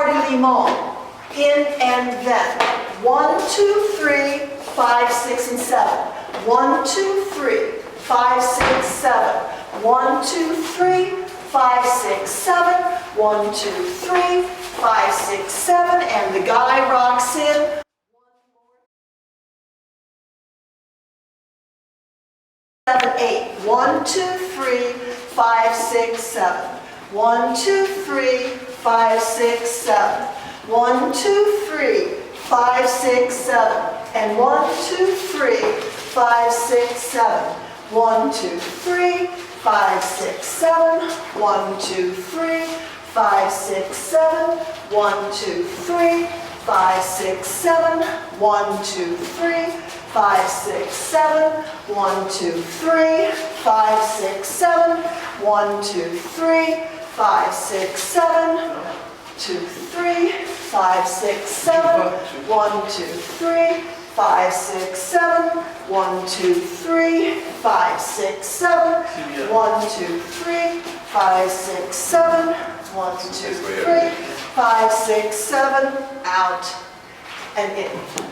Bicardi Limone. In and then. 1, 2, 3, 5, 6, and 7. 1, 2, 3, 5, 6, 7. 1, 2, 3, 5, 6, 7. 1, 2, 3, 5, 6, 7. And the guy rocks in. 7, 8. 1, 2, 3, 5, 6, 7. 1, 2, 3, 5, 6, 7. 1, 2, 3, 5, 6, 7. And 1, 2, 3, 5, 6, 7. 1, 2, 3, 5, 6, 7. 1, 2, 3, 5, 6, 7. 1, 2, 3, 5, 6, 7. 1, 2, 3, 5, 6, 7. 1, 2, 3, 5, 6, 7. 1, 2, 3, 5, 6, 7. 2, 3, 5, 6, 7. 1, 2, 3, 5, 6, 7. 1, 2, 3, 5, 6, 7. 1, 2, 3, 5, 6, 7. 1, 2, 3, 5, 6, 7. Out and in.